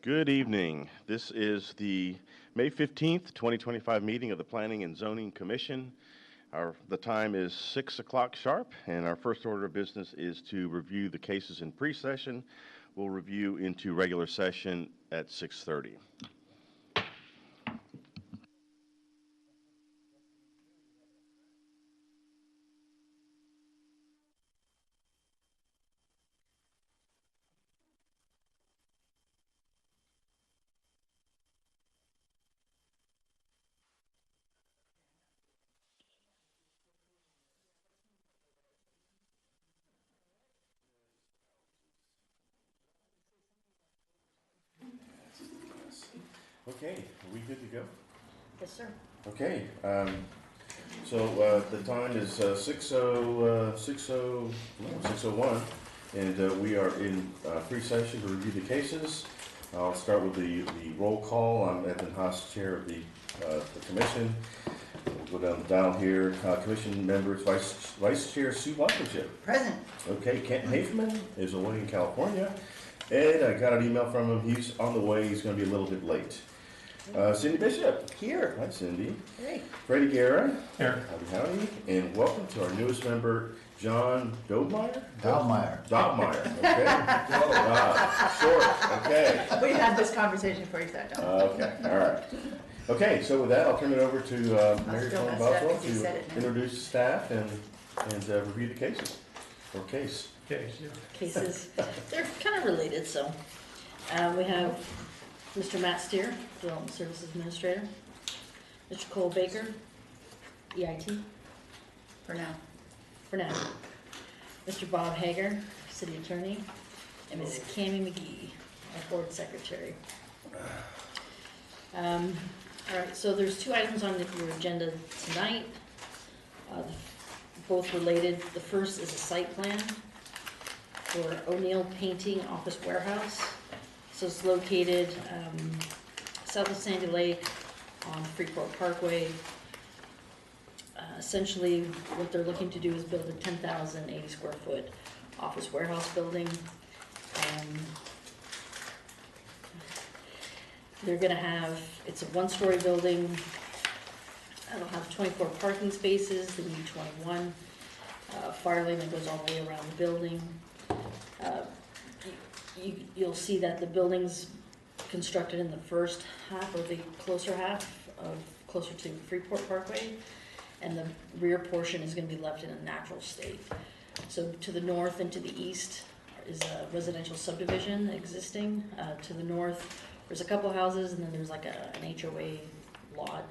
Good evening. This is the May 15th, 2025 meeting of the Planning and Zoning Commission. The time is 6 o'clock sharp, and our first order of business is to review the cases in pre-session. We'll review into regular session at 6:30. Okay, are we good to go? Yes, sir. Okay, so the time is 6:01, and we are in pre-session to review the cases. I'll start with the roll call. I'm Edmund Haas, chair of the commission. We'll go down here. Commission members, Vice Chair Sue Blankenship. Present. Okay, Kent Haefman is away in California. Ed, I got an email from him. He's on the way. He's going to be a little bit late. Cindy Bishop. Here. Hi, Cindy. Hey. Freddie Guerra. Here. Howdy. And welcome to our newest member, John Dobmeyer? Dobmeyer. Dobmeyer, okay. Short, okay. We had this conversation before you sat down. Okay, all right. Okay, so with that, I'll turn it over to Mary still Colin messed up Boswell 'cause you said it to now. introduce staff and review the cases, or case. Cases. They're kind of related, so. We have Mr. Matt Steer, Development Services Administrator. Mr. Cole Baker, EIT. For now. Mr. Bob Hager, City Attorney. And Ms. Cammie McGee, our Board Secretary. All right, so there's two items on your agenda tonight, both related. The first is a site plan for O'Neill Painting Office Warehouse. So it's located south of Sandy Lake on Freeport Parkway. Essentially, what they're looking to do is build a 10,080 square foot office warehouse building. They're gonna have, it's a one-story building. It'll have 24 parking spaces, they need 21. Fire lane that goes all the way around the building. You'll see that the building's constructed in the first half, or the closer to Freeport Parkway, and the rear portion is gonna be left in a natural state. So to the north and to the east is a residential subdivision existing. To the north, there's a couple houses, and then there's like an HOA lot,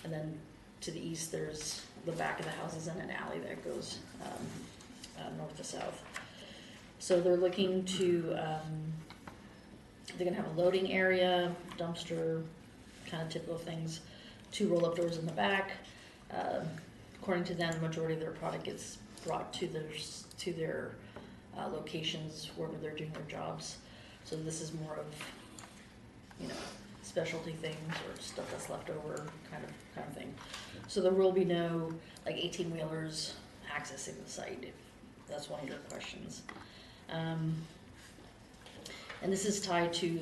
and then to the east there's the back of the houses and an alley that goes north to south. So they're looking to, they're gonna have a loading area, dumpster, kind of typical things, 2 roll-up doors in the back. According to them, the majority of their product gets brought to their locations wherever they're doing their jobs. So this is more of, specialty things or stuff that's left over, kind of thing. So there will be no like 18-wheelers accessing the site, if that's one of your questions. And this is tied to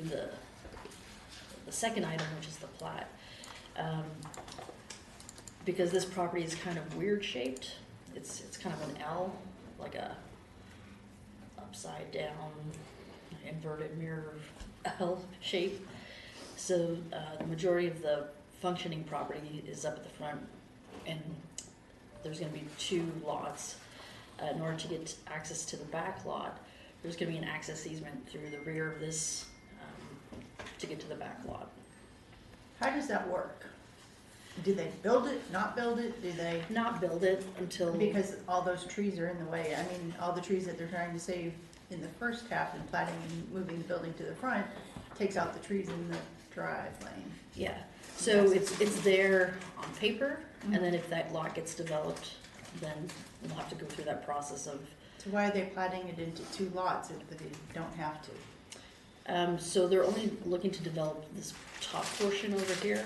the second item, which is the plat. Because this property is kind of weird shaped. It's kind of an L, like a upside down, inverted mirror L shape. So the majority of the functioning property is up at the front, and there's going to be 2 lots. In order to get access to the back lot, there's going to be an access easement through the rear of this to get to the back lot. How does that work? Do they build it, not build it? Do they? Not build it until... Because all those trees are in the way. I mean, all the trees that they're trying to save in the first half and platting and moving the building to the front takes out the trees in the drive lane. Yeah, so it's there on paper, and then if that lot gets developed, then we'll have to go through that process of... So why are they platting it into 2 lots if they don't have to? So they're only looking to develop this top portion over here.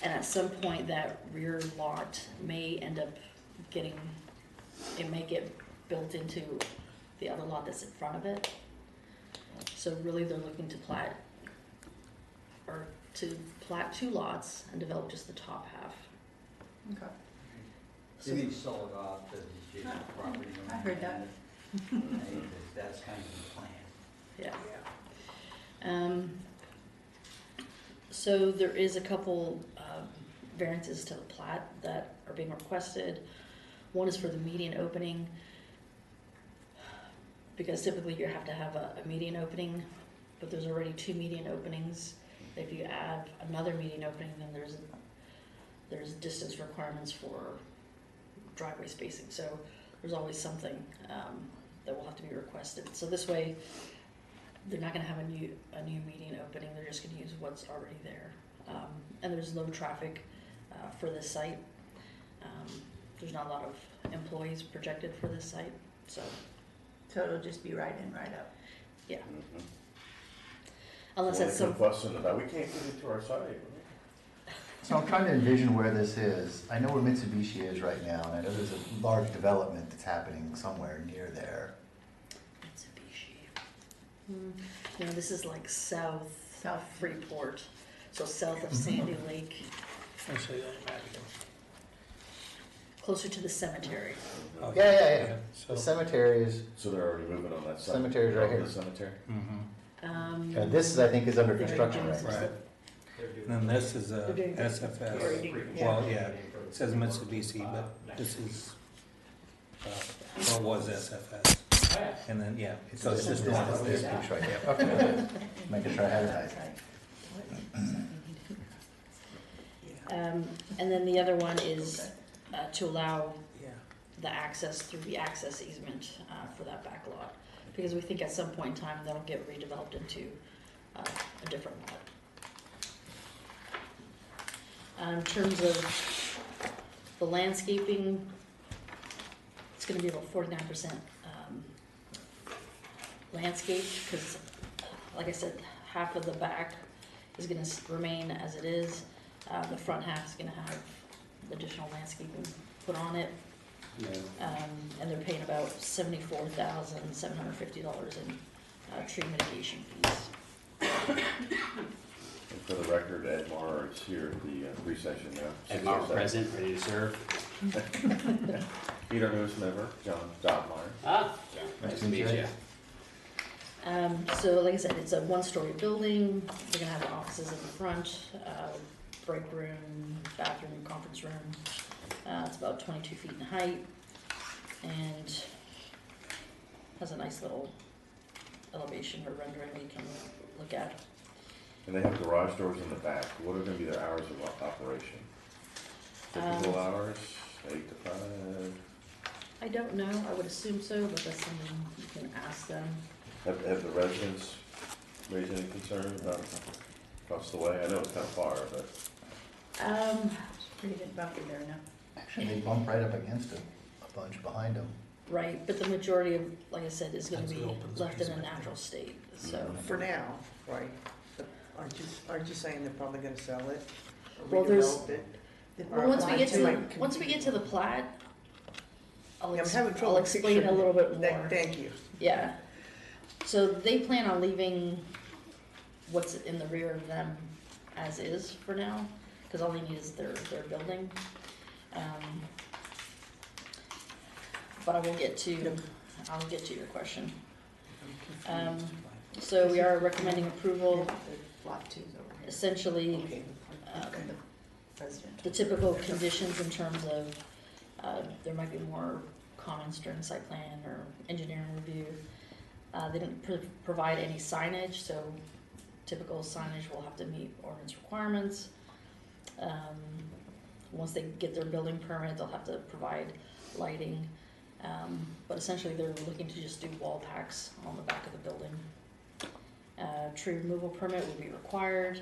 And at some point that rear lot may end up it may get built into the other lot that's in front of it. So really, they're looking to plat, or to plat 2 lots and develop just the top half. Okay. So, You need to sell it off to the adjacent property owner. I heard that. That's kind of the plan. yeah. So there is a couple variances to the plat that are being requested. One is for the median opening, because typically you have to have a median opening, but there's already 2 median openings. If you add another median opening, then there's distance requirements for driveway spacing. So there's always something that will have to be requested. So this way, they're not going to have a new median opening. They're just going to use what's already there. And there's low traffic for this site. There's not a lot of employees projected for this site, so So it'll just be right in, right out. yeah. Mhm. Unless Well, that's they some. keep fussing about, we can't get into our site. So I'm trying to envision where this is. I know where Mitsubishi is right now, and I know there's a large development that's happening somewhere near there. Mitsubishi. You know, this is like south South. Freeport, so south of Sandy Lake, I'll show you that map again. closer to the cemetery. Oh, Yeah. So, The cemetery is, So they're already moving on that side? Cemetery's right Oh, here. The cemetery? this is, I think, is under They're construction doing right now. right. They're doing- And then this is They're doing- SFS. Yeah. Well, yeah, it says Mitsubishi, but this is, well, it was SFS. And then, yeah, so it's just north of This there. piece right here. Okay. Making sure I have it right. And then the other one is Okay. to allow Yeah. the access through the access easement for that back lot. Because we think at some point in time, that'll get redeveloped into a different lot. In terms of the landscaping, it's gonna be about 49% landscaped, because, like I said, half of the back is gonna remain as it is. The front half is gonna have additional landscaping put on it. And they're paying about $74,750 in tree mitigation fees. And for the record, Ed Maher is here at the pre-session now. Ed Mauer present, ready to serve. Peter newest member, John Meyer. Ah, nice to meet you. So like I said, it's a 1-story building. They're gonna have offices in the front, break room, bathroom, conference room. It's about 22 feet in height and has a nice little elevation or rendering you can look at. And they have garage doors in the back. What are gonna be their hours of operation? Typical hours, 8 to 5? I don't know, I would assume so, but that's something you can ask them. Have the residents raised any concern about across the way? I know it's kind of far, but Pretty good buffer there now. Actually, they bump right up against it, a bunch behind them. Right, but the majority of, like I said, is gonna That's be what opens the left in a easement. natural state, so. For now, right? But aren't you saying they're probably gonna sell it? Or Well, there's- redevelop it? Well, once we get to, Like, once we get to the plat, I'll, Yeah, I'm having trouble I'll explain a picturing little bit that. more. Thank you. Yeah, so they plan on leaving what's in the rear of them as is for now, because all they need is their building. But I'll get to your question. So we are recommending approval, Lot 2's over here. essentially, Okay. And the residential. the typical conditions in terms of, there might be more comments during site plan or engineering review. They didn't provide any signage, so typical signage will have to meet ordinance requirements. Once they get their building permit, they'll have to provide lighting. But essentially, they're looking to just do wall packs on the back of the building. Tree removal permit will be required.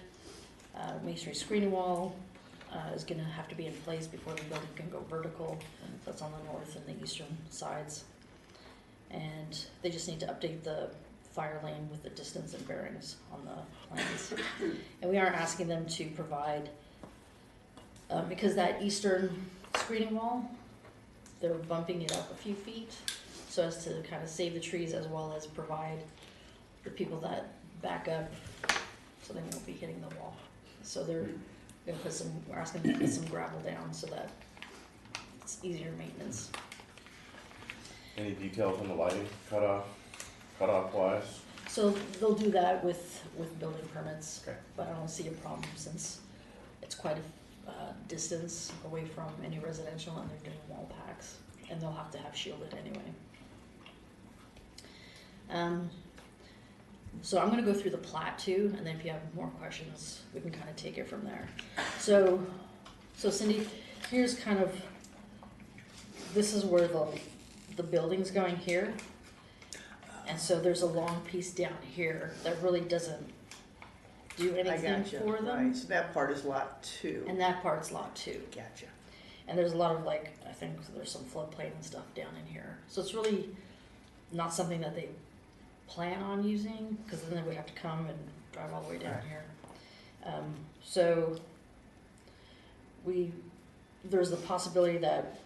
Masonry screening wall is gonna have to be in place before the building can go vertical. That's on the north and the eastern sides. And they just need to update the fire lane with the distance and bearings on the plans. And we are asking them to provide, because that eastern screening wall, they're bumping it up a few feet so as to kind of save the trees as well as provide the people that back up, so they won't be hitting the wall. So they're gonna we're asking them to put some gravel down so that it's easier maintenance. Any details on the lighting cutoff wise? So they'll do that with building permits, Okay. but I don't see a problem since it's quite a distance away from any residential and they're doing wall packs, and they'll have to have shielded anyway. So I'm gonna go through the plat too, and then if you have more questions, we can kind of take it from there. So Cindy, here's kind of, this is where the building's going here. And so there's a long piece down here that really doesn't do I anything gotcha. for them. Right, so that part is lot 2. And that part's lot 2. Gotcha. And there's a lot of like, I think there's some floodplain and stuff down in here. So it's really not something that they plan on using, because then they would have to come and drive all the way down Right. here. So there's the possibility that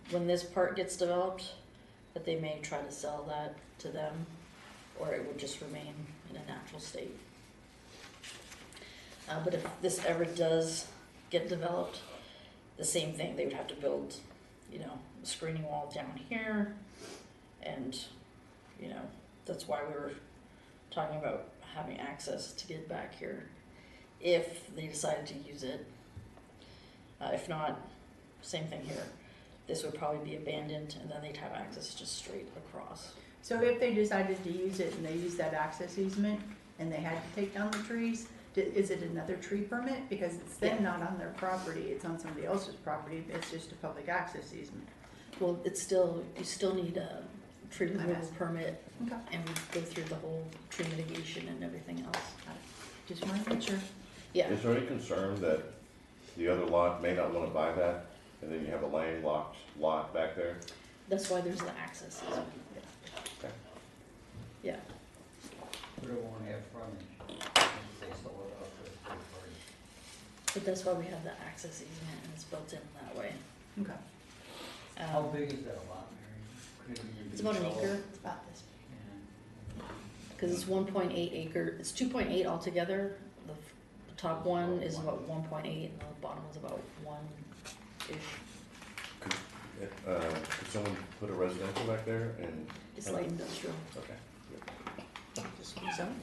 when this part gets developed, that they may try to sell that to them, or it would just remain in a natural state. But if this ever does get developed, the same thing, they would have to build, a screening wall down here, and, that's why we were talking about having access to get back here, if they decided to use it. If not, same thing here. This would probably be abandoned, and then they'd have access just straight across. So if they decided to use it and they used that access easement and they had to take down the trees, is it another tree permit? Because it's then not on their property, it's on somebody else's property, it's just a public access easement. Well, you still need a tree removal asking. permit, Okay. and we go through the whole tree mitigation and everything else. Just wanted to make sure. Yeah, Is there any concern that the other lot may not want to buy that, and then you have a landlocked lot back there? that's why there's the access easement. Okay. Yeah, But it won't have frontage, if they sold it off to a third party. but that's why we have the access easement, and it's built in that way. Okay. How big is that lot, Mary? Could it even It's be about an sold? acre, It's about this. Yeah. because it's 1.8 acre, it's 2.8 altogether. The top one is about 1.8, and the bottom one's about 1-ish. Could someone put a residential back there and? It's light industrial. Okay. Just zoning.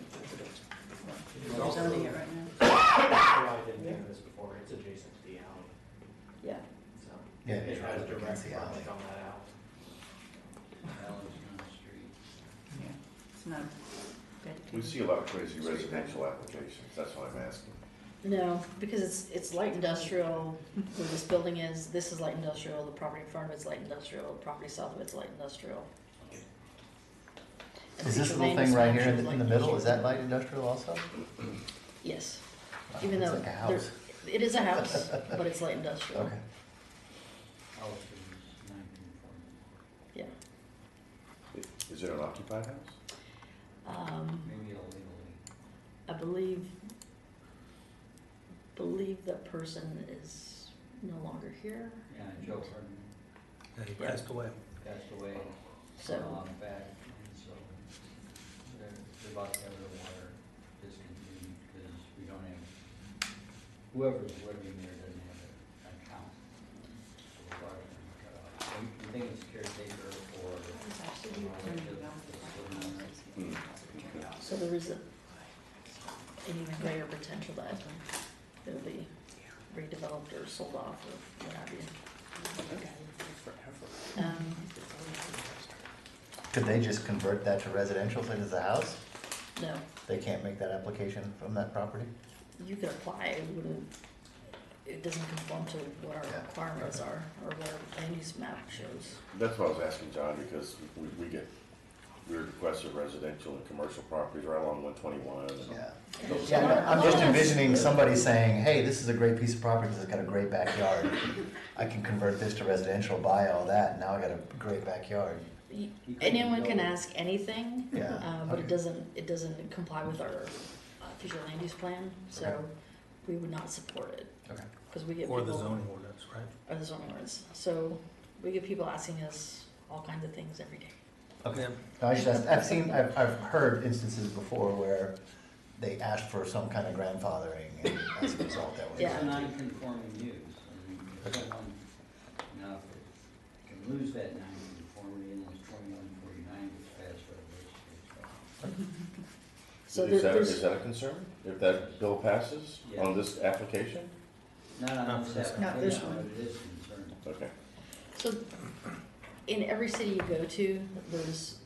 It's We're also- zoning it right now. I didn't think of this before, it's adjacent to the alley, Yeah, so. Yeah, It it's right has up direct against the alley. frontage on that alley. Alley's on the street. Yeah, it's not We dedicated. see a lot of crazy residential applications, that's why I'm asking. no, because it's light industrial where this building is. This is light industrial. The property in front of it's light industrial. The property south of it's light industrial. And Is this future little land thing right here expansion in is in the light middle, is that industrial. light industrial also? Yes, Wow, even it's though like a there- house. it is a house, but it's light industrial. Okay. House is 1940, Yeah. Is it an occupied house? maybe illegally. I believe that person is no longer here, Yeah, Joe Ferdinand And he passed away. passed away so, a long back, and so they're about to have their water discontinued because we don't have, whoever's living there doesn't have an account. So the water's gonna be cut off. I think it's caretaker or. so there is an even greater potential that it'll be redeveloped or sold off or what have you. Could they just convert that to residential since it's a house? No, They can't make that application from that property? you could apply, it doesn't conform to what our Yeah. requirements are, or what our land use map shows. That's what I was asking John, because we get weird requests of residential and commercial properties right along 121. and- Yeah. A Yeah, lot- I'm a just lot of- envisioning somebody saying, hey, this is a great piece of property because it's got a great backyard. I can convert this to residential, buy all that, and now I got a great backyard. y- You couldn't Anyone can build- ask anything, Yeah, but okay. it doesn't comply with our future land use plan, so Okay. we would not support it, Okay. because we get Or people. the zoning ordinance, right? Or the zoning ordinance, so we get people asking us all kinds of things every day. Okay. No, I've heard instances before where they asked for some kind of grandfathering, and as a result, that was Yeah. It's a granted. non-conforming use. I mean, if someone, now, if it can lose that non-conformity and then 2149 gets passed by the legislature. So Is that, there's, is that a concern, if that bill passes on this application? Not on this Not this application, one. but it is concerned. Okay. so in every city you go to, there's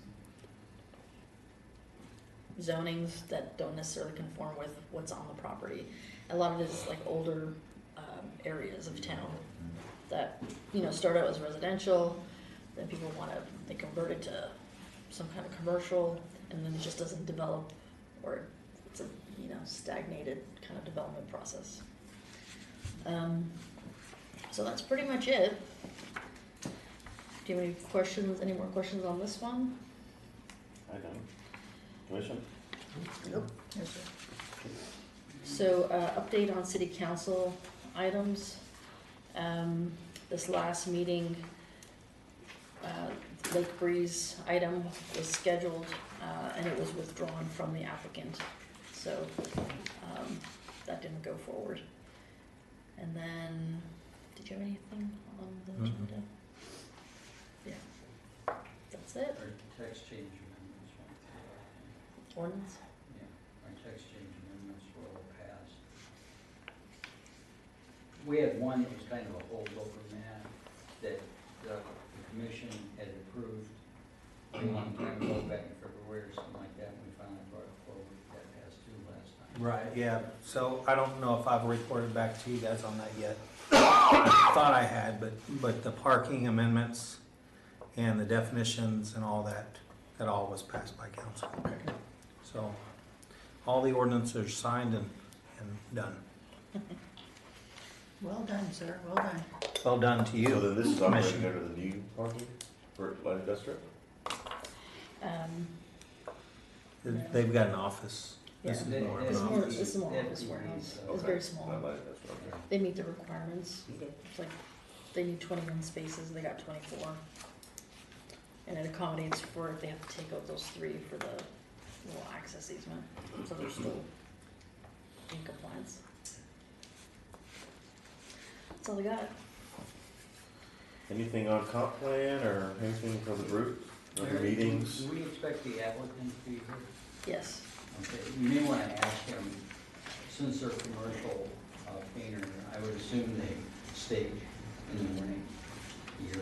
zonings that don't necessarily conform with what's on the property. A lot of it is like older areas of town that, you know, start out as residential, then people wanna, they convert it to some kind of commercial, and then it just doesn't develop, or it's a, you know, stagnated kind of development process. So that's pretty much it. Do you have any questions, any more questions on this one? I don't. Commission? Nope. Yes, sir. So, update on city council items. This last meeting, Lake Breeze item was scheduled, and it was withdrawn from the applicant. So, that didn't go forward. And then, did you have anything on the Mhm. agenda? Yeah. That's it. Our text change amendments went through, Ordinance? yeah, our text change amendments were all passed. We had one that was kind of a holdover map that the commission had approved a long time ago, back in February or something like that, and we finally brought it forward, that passed through last time. Right, yeah, so I don't know if I've reported back to you guys on that yet. I thought I had, but the parking amendments and the definitions and all that, that all was passed by council. So, all the ordinances are signed and done. Well done, sir, well done. Well done to So you. then this is operating Commission. under the new parking for light industrial? They've got an office. This Yeah. is more of It's an more, office. this is more That'd office be, warehouse. It's Okay. very small. Not light industrial, okay. They meet the requirements. Okay. It's like, they need 21 spaces, they got 24. And it accommodates for if they have to take out those 3 for the little access easement, so they're still in compliance. That's all I got. Anything on comp plan or anything for the group, other meetings? Do we expect the applicant to be here? Yes. Okay, you may want to ask him, since they're commercial painter, I would assume they stage in the morning, year,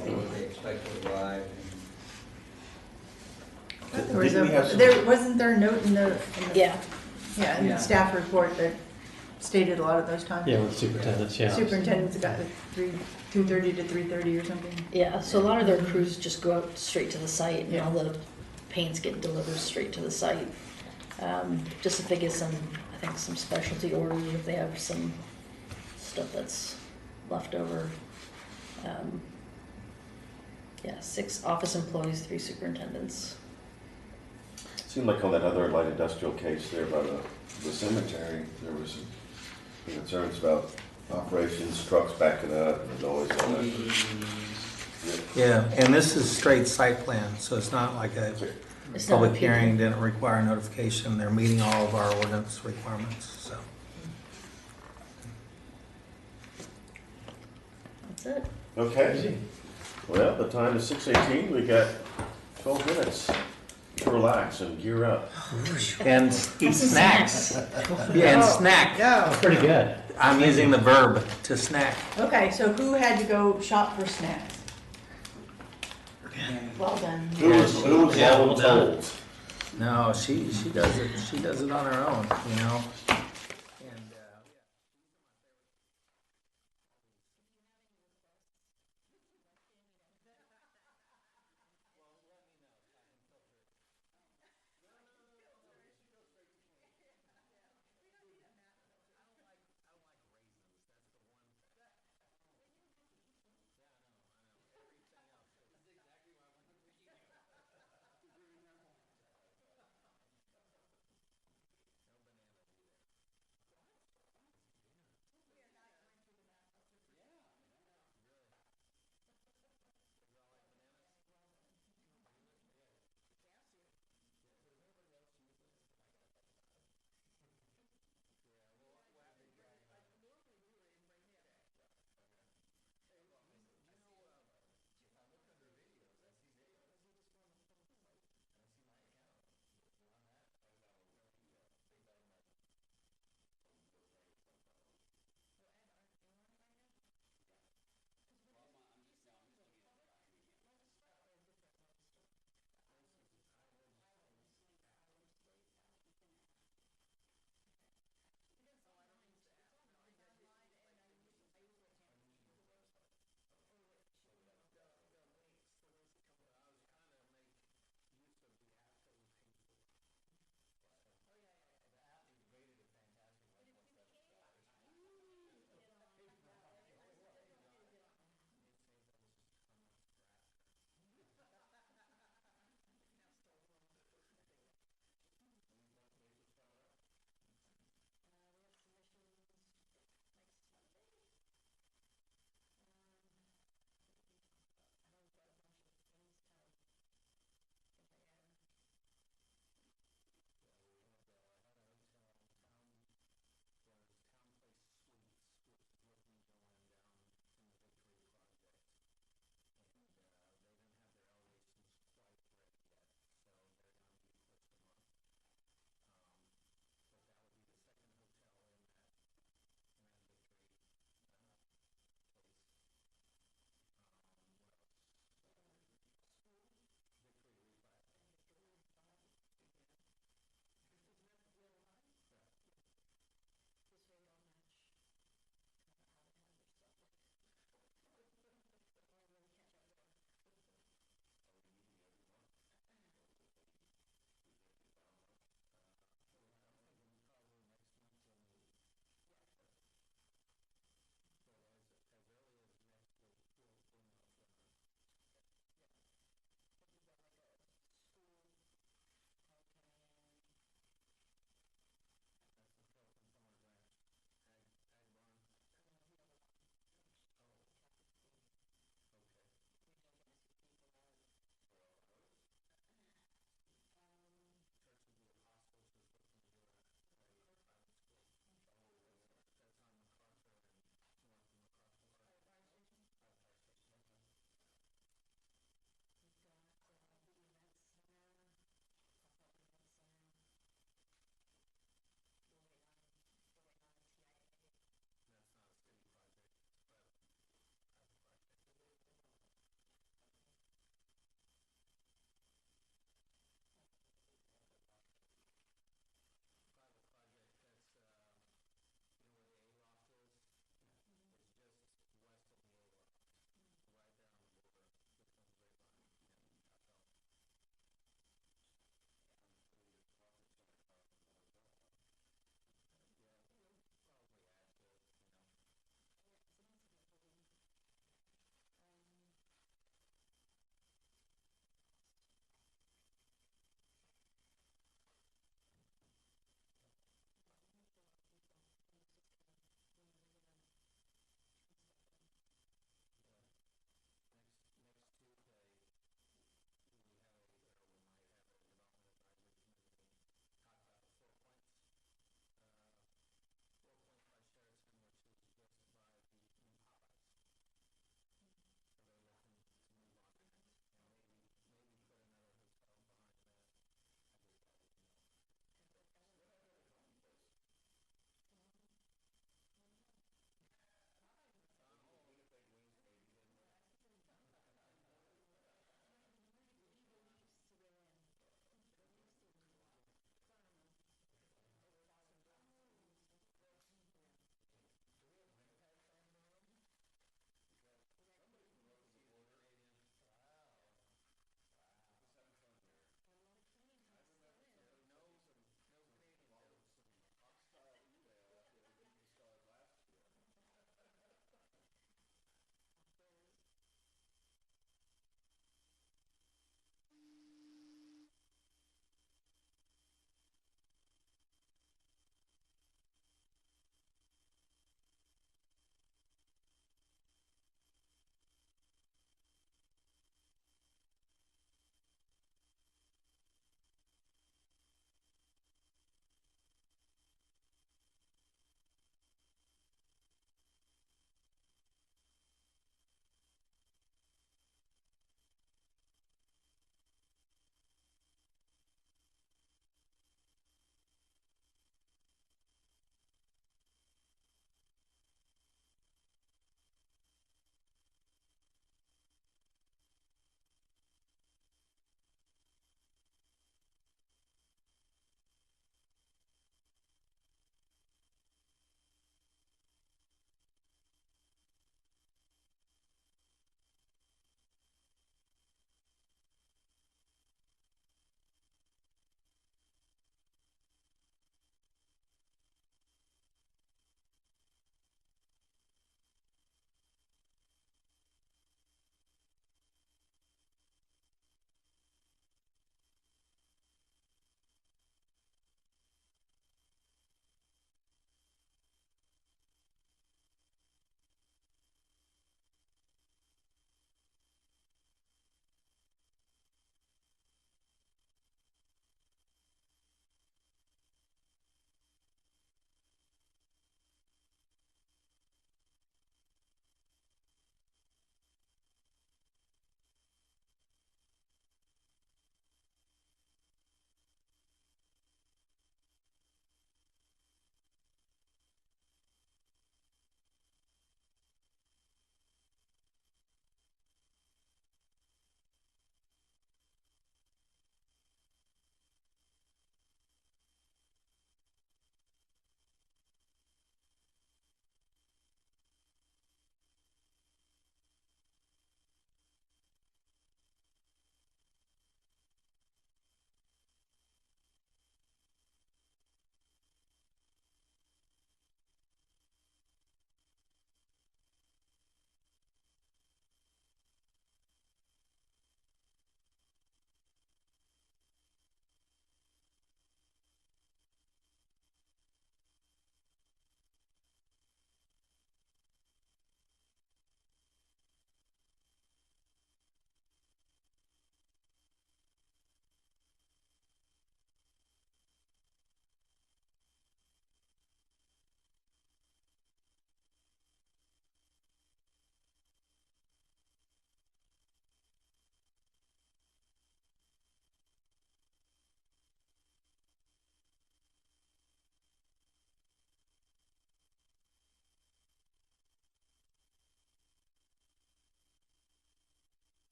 or would they expect to arrive? There was Didn't we have some- wasn't there a note in the, Yeah, yeah, in Yeah. the staff report that stated a lot of those times? Yeah, with superintendents, yeah. Superintendent's got the 2:30 to 3:30 or something. yeah, so a lot of their crews just go out straight to the site, and Yeah. all the paints get delivered straight to the site. Just if they get some, I think, some specialty orders, if they have some stuff that's left over. Yeah, 6 office employees, 3 superintendents. Seemed like on that other light industrial case there by the cemetery, there was some concerns about operations, trucks backing up, and noise and all that. Yeah, and this is straight site plan, so it's not like a It's not public a hearing, PD. didn't require notification. They're meeting all of our ordinance requirements, so. That's it. Okay. Well, the time is 6:18. We got 12 minutes to relax and gear up. And eat snacks. Yeah, and snack. No. Pretty good. I'm using the verb to snack. Okay, so who had to go shop for snacks? Well done. Who was Yeah, well done. told? No, she does it on her own, you know?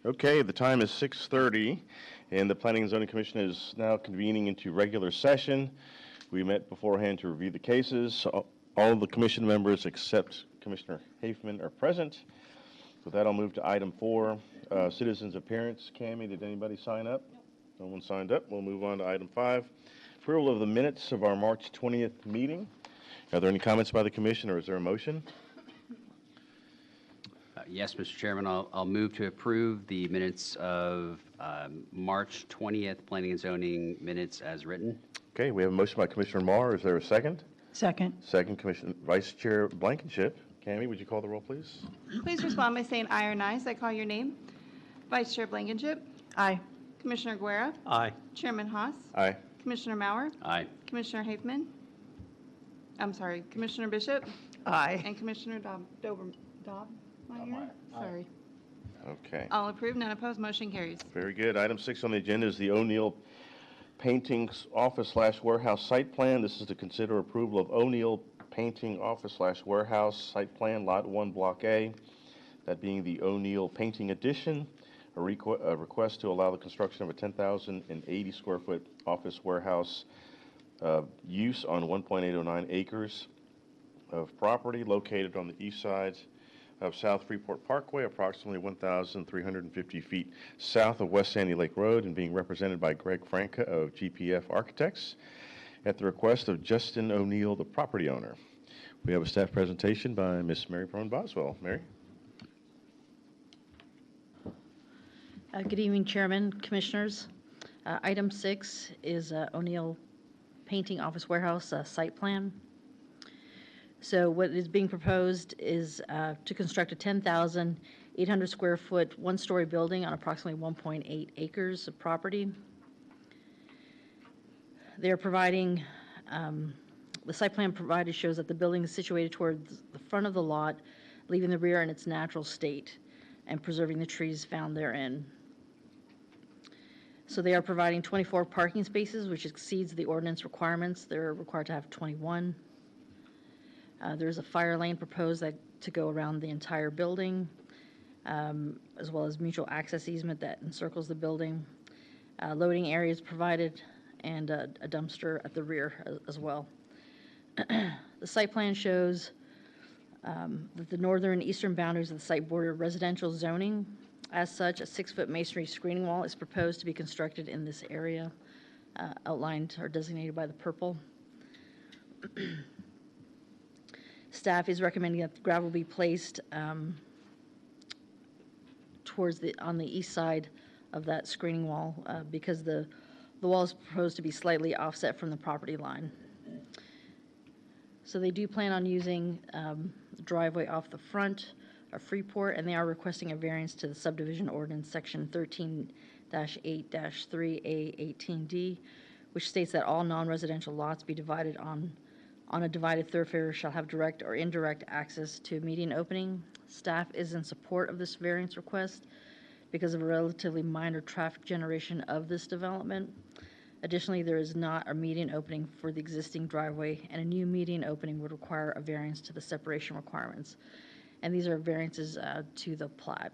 Okay, the time is 6:30, and the Planning and Zoning Commission is now convening into regular session. We met beforehand to review the cases. All of the commission members except Commissioner Hafman are present. With that, I'll move to item 4, citizens' appearance. Cammie, did anybody sign up? No one signed up. We'll move on to item 5, approval of the minutes of our March 20th meeting. Are there any comments by the commission, or is there a motion? Yes, Mr. Chairman, I'll move to approve the minutes of March 20th Planning and Zoning minutes as written. Okay, we have a motion by Commissioner Marr. Is there a second? Second. Second, Vice Chair Blankenship. Cammie, would you call the roll, please? Please respond by saying aye or nay as I call your name. Vice Chair Blankenship. Aye. Commissioner Guerra. Aye. Chairman Haas. Aye. Commissioner Mauer. Aye. Commissioner Hafman. I'm sorry, Commissioner Bishop. Aye. And Commissioner Dobmeier. Sorry. Okay, All approved, none opposed, motion carries. very good. Item 6 on the agenda is the O'Neill Paintings Office/Warehouse Site Plan. This is to consider approval of O'Neill Painting Office/Warehouse Site Plan, Lot 1, Block A, that being the O'Neill Painting Addition, a request to allow the construction of a 10,080 square foot office warehouse use on 1.809 acres of property located on the east side of South Freeport Parkway, approximately 1,350 feet south of West Sandy Lake Road, and being represented by Greg Franca of GPF Architects at the request of Justin O'Neill, the property owner. We have a staff presentation by Miss Mary Pearl Boswell. Mary? Good evening, Chairman, Commissioners. Item 6 is O'Neill Painting Office Warehouse site plan. So what is being proposed is to construct a 10,800 square foot, one-story building on approximately 1.8 acres of property. They're providing, the site plan provided shows that the building is situated towards the front of the lot, leaving the rear in its natural state and preserving the trees found therein. So they are providing 24 parking spaces, which exceeds the ordinance requirements. They're required to have 21. There's a fire lane proposed to go around the entire building, as well as mutual access easement that encircles the building. Loading areas provided, and a dumpster at the rear as well. The site plan shows that the northern and eastern boundaries of the site border residential zoning. As such, a 6-foot masonry screening wall is proposed to be constructed in this area, outlined or designated by the purple. Staff is recommending that the gravel be placed on the east side of that screening wall because the wall is proposed to be slightly offset from the property line. So they do plan on using the driveway off the front of Freeport, and they are requesting a variance to the subdivision ordinance section 13-8-3A18D, which states that all non-residential lots be divided on a divided thoroughfare shall have direct or indirect access to a median opening. Staff is in support of this variance request because of a relatively minor traffic generation of this development. Additionally, there is not a median opening for the existing driveway, and a new median opening would require a variance to the separation requirements. And these are variances to the plat.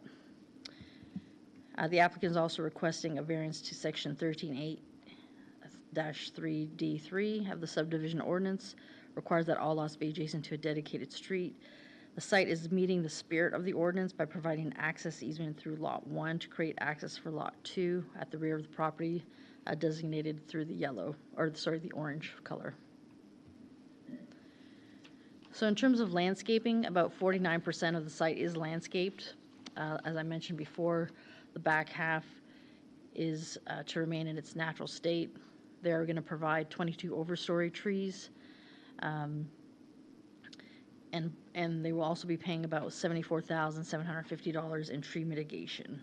The applicant is also requesting a variance to section 13-8-3D3 of the subdivision ordinance, requires that all lots be adjacent to a dedicated street. The site is meeting the spirit of the ordinance by providing access easement through Lot 1 to create access for Lot 2 at the rear of the property, designated through the the orange color. So in terms of landscaping, about 49% of the site is landscaped. As I mentioned before, the back half is to remain in its natural state. They're going to provide 22 overstory trees, and they will also be paying about $74,750 in tree mitigation.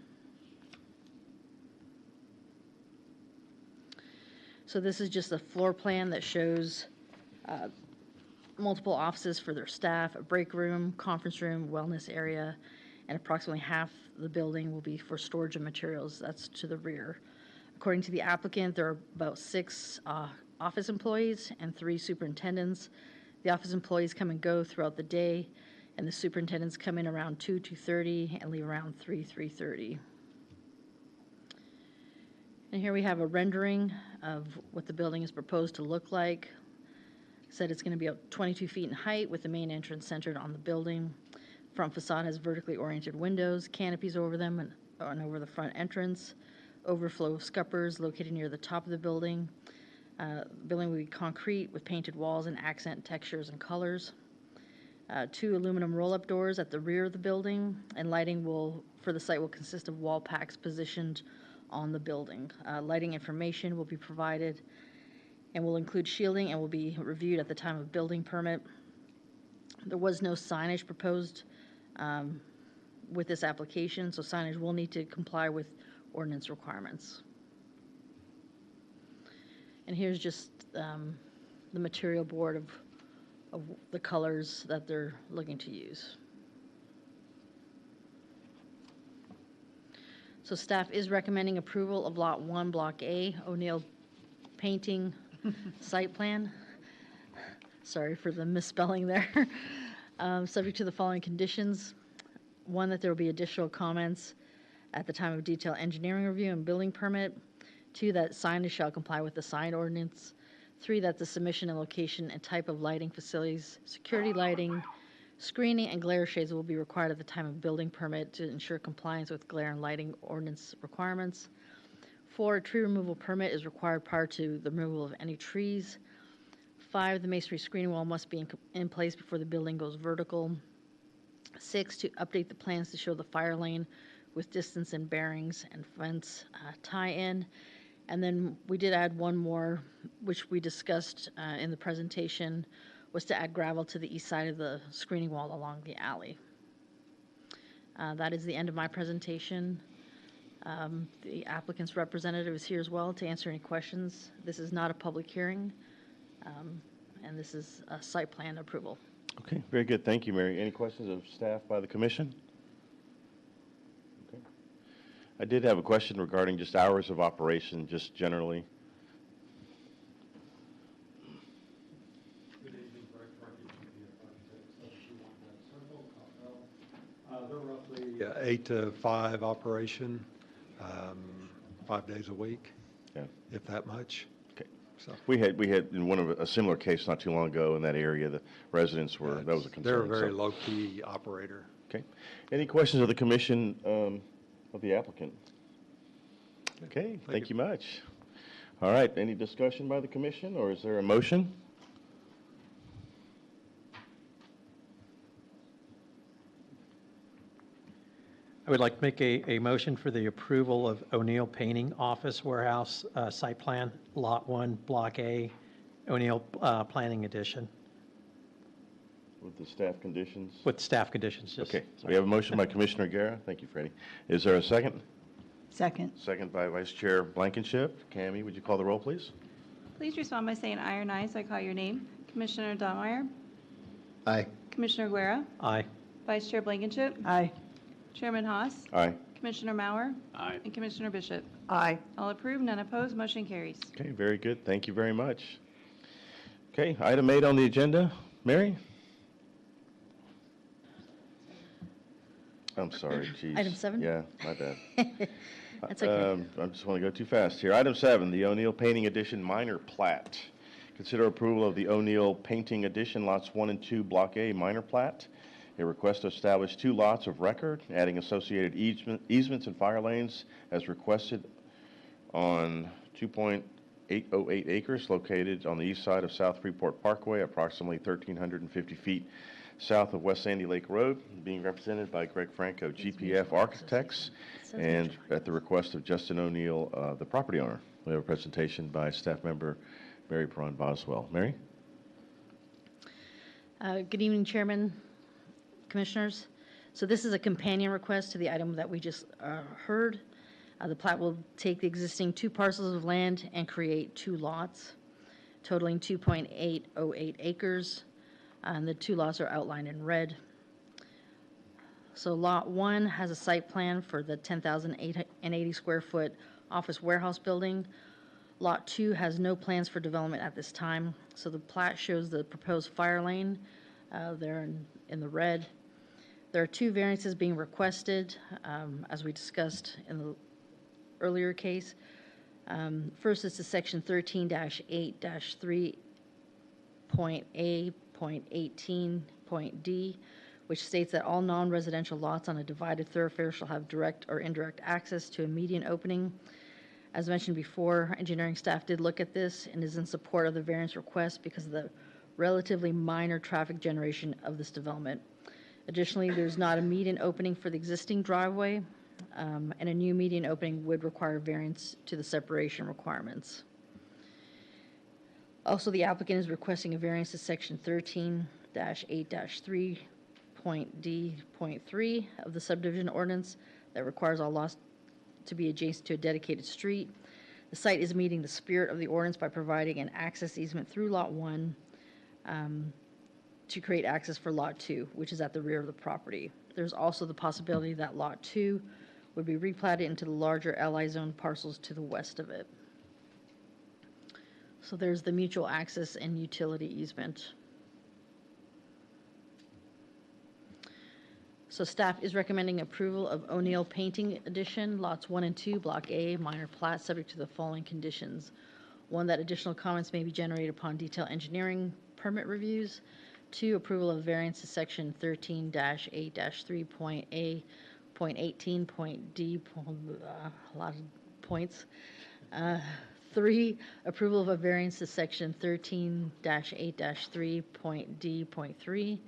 So this is just a floor plan that shows multiple offices for their staff, a break room, conference room, wellness area, and approximately half the building will be for storage of materials. That's to the rear. According to the applicant, there are about 6 office employees and 3 superintendents. The office employees come and go throughout the day, and the superintendents come in around 2:30 and leave around 3:30. And here we have a rendering of what the building is proposed to look like. Said it's going to be up 22 feet in height with the main entrance centered on the building. Front facade has vertically oriented windows, canopies over them and over the front entrance. Overflow scuppers located near the top of the building. Building will be concrete with painted walls and accent textures and colors. 2 aluminum roll-up doors at the rear of the building, and lighting for the site will consist of wall packs positioned on the building. Lighting information will be provided and will include shielding and will be reviewed at the time of building permit. There was no signage proposed with this application, so signage will need to comply with ordinance requirements. And here's just the material board of the colors that they're looking to use. So staff is recommending approval of Lot 1, Block A, O'Neill Painting Site Plan. Sorry for the misspelling there. Subject to the following conditions. 1, that there will be additional comments at the time of detailed engineering review and building permit. 2, that signage shall comply with the sign ordinance. 3, that the submission and location and type of lighting facilities, security lighting, screening, and glare shades will be required at the time of building permit to ensure compliance with glare and lighting ordinance requirements. 4, a tree removal permit is required prior to the removal of any trees. 5, the masonry screening wall must be in place before the building goes vertical. 6, to update the plans to show the fire lane with distance and bearings and fence tie-in. And then we did add one more, which we discussed in the presentation, was to add gravel to the east side of the screening wall along the alley. That is the end of my presentation. The applicant's representative is here as well to answer any questions. This is not a public hearing, and this is a site plan approval. Okay, very good. Thank you, Mary. Any questions of staff by the commission? Okay. I did have a question regarding just hours of operation, just generally. Good evening, Greg Truckee, GPF Architects, 71 Circle, Coppell. They're roughly 8 to 5 operation, 5 days a week, Yeah. if that much. Okay. So We had in one of a similar case not too long ago in that area, the residents were, that was a concern. they're a very so. low-key operator. Okay. Any questions of the commission of the applicant? Okay, thank you much. All right, any discussion by the commission, or is there a motion? I would like to make a motion for the approval of O'Neill Painting Office Warehouse Site Plan, Lot 1, Block A, O'Neill Planning Edition, With the staff conditions? with staff conditions. Just- Okay, so we have a motion by Commissioner Guerra. Thank you, Freddie. Is there a second? Second. Second by Vice Chair Blankenship. Cammy, would you call the roll, please? Please respond by saying aye or nay as I call your name. Commissioner Dunmire, Aye. Commissioner Guerra, Aye. Vice Chair Blankenship, Aye. Chairman Haas, Aye. Commissioner Mauer, Aye. and Commissioner Bishop. Aye. All approved, none opposed, motion carries. Okay, very good. Thank you very much. Okay, item 8 on the agenda. Mary? I'm sorry, geez. Item 7? Yeah, my bad. That's okay. I just want to go too fast here. Item 7, the O'Neill Painting Edition minor plat. Consider approval of the O'Neill Painting Edition lots 1 and 2, Block A minor plat. A request to establish 2 lots of record, adding associated easements and fire lanes as requested on 2.808 acres located on the east side of South Freeport Parkway, approximately 1,350 feet south of West Sandy Lake Road, being represented by Greg Franco, GPF Architects, and at the request of Justin O'Neill, the property owner. We have a presentation by staff member Mary Perron Boswell. Mary? Good evening, Chairman, Commissioners. So this is a companion request to the item that we just heard. The plat will take the existing 2 parcels of land and create 2 lots totaling 2.808 acres. And the 2 lots are outlined in red. So Lot 1 has a site plan for the 10,880 square foot office warehouse building. Lot 2 has no plans for development at this time. So the plat shows the proposed fire lane there in the red. There are 2 variances being requested, as we discussed in the earlier case. First is to section 13-8-3.A.18.D, which states that all non-residential lots on a divided thoroughfare shall have direct or indirect access to a median opening. As mentioned before, engineering staff did look at this and is in support of the variance request because of the relatively minor traffic generation of this development. Additionally, there's not a median opening for the existing driveway, and a new median opening would require variance to the separation requirements. Also, the applicant is requesting a variance to section 13-8-3.D.3 of the subdivision ordinance that requires all lots to be adjacent to a dedicated street. The site is meeting the spirit of the ordinance by providing an access easement through Lot 1 to create access for Lot 2, which is at the rear of the property. There's also the possibility that Lot 2 would be replatted into the larger LI zone parcels to the west of it. So there's the mutual access and utility easement. So staff is recommending approval of O'Neill Painting Addition, lots 1 and 2, Block A, minor plat, subject to the following conditions. One, that additional comments may be generated upon detailed engineering permit reviews. 2, approval of variance to section 13-8-3.A.18.D, a lot of points. 3, approval of a variance to section 13-8-3.D.3,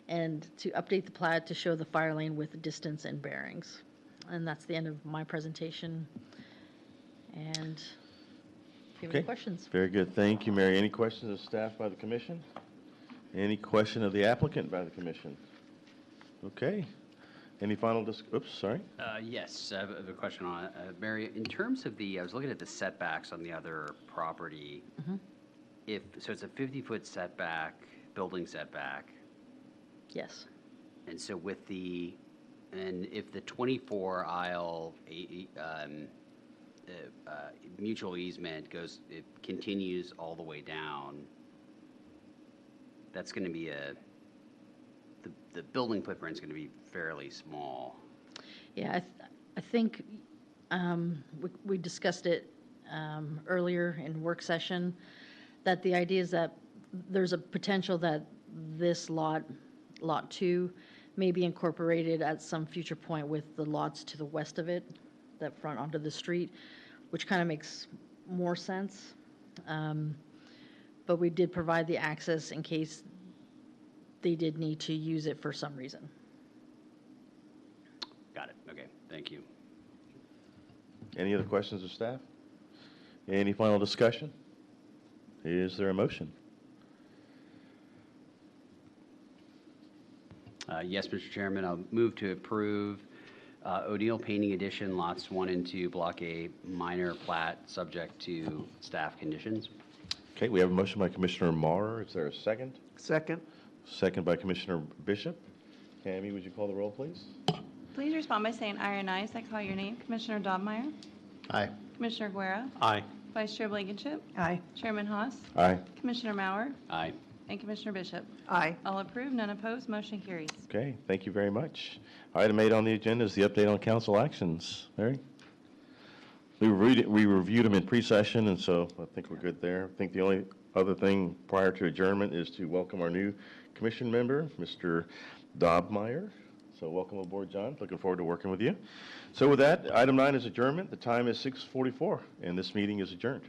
and to update the plat to show the fire lane with distance and bearings. And that's the end of my presentation. And if you have any questions. Very good. Thank you, Mary. Any questions of staff by the commission? Any question of the applicant by the commission? Okay. Any final oops, sorry. Yes, I have a question on it. Mary, in terms of I was looking at the setbacks on the other property. So it's a 50-foot setback, building setback. Yes. And so if the 24 aisle mutual easement it continues all the way down, that's going to be the building footprint's going to be fairly small. Yeah, I think we discussed it earlier in work session, that the idea is that there's a potential that this lot 2 may be incorporated at some future point with the lots to the west of it that front onto the street, which kind of makes more sense. But we did provide the access in case they did need to use it for some reason. Got it. Okay. Thank you. Any other questions of staff? Any final discussion? Is there a motion? Yes, Mr. Chairman, I'll move to approve O'Neill Painting Addition, lots 1 and 2, Block A, minor plat, subject to staff conditions. Okay, we have a motion by Commissioner Maurer. Is there a second? Second? Second by Commissioner Bishop. Tammy, would you call the roll, please? Please respond by saying aye or ayes. I call your name. Commissioner Dobmeyer. Aye. Commissioner Guerra. Aye. Vice Chair Blankenship. Aye. Chairman Haas. Aye. Commissioner Maurer. Aye. And Commissioner Bishop. Aye. All approved, none opposed, motion carries. Okay, thank you very much. Item 8 on the agenda is the update on council actions. Mary? We reviewed them in pre-session, and so I think we're good there. I think the only other thing prior to adjournment is to welcome our new commission member, Mr. Dobmeyer. So welcome aboard, John. Looking forward to working with you. So with that, item 9 is adjournment. The time is 6:44, and this meeting is adjourned.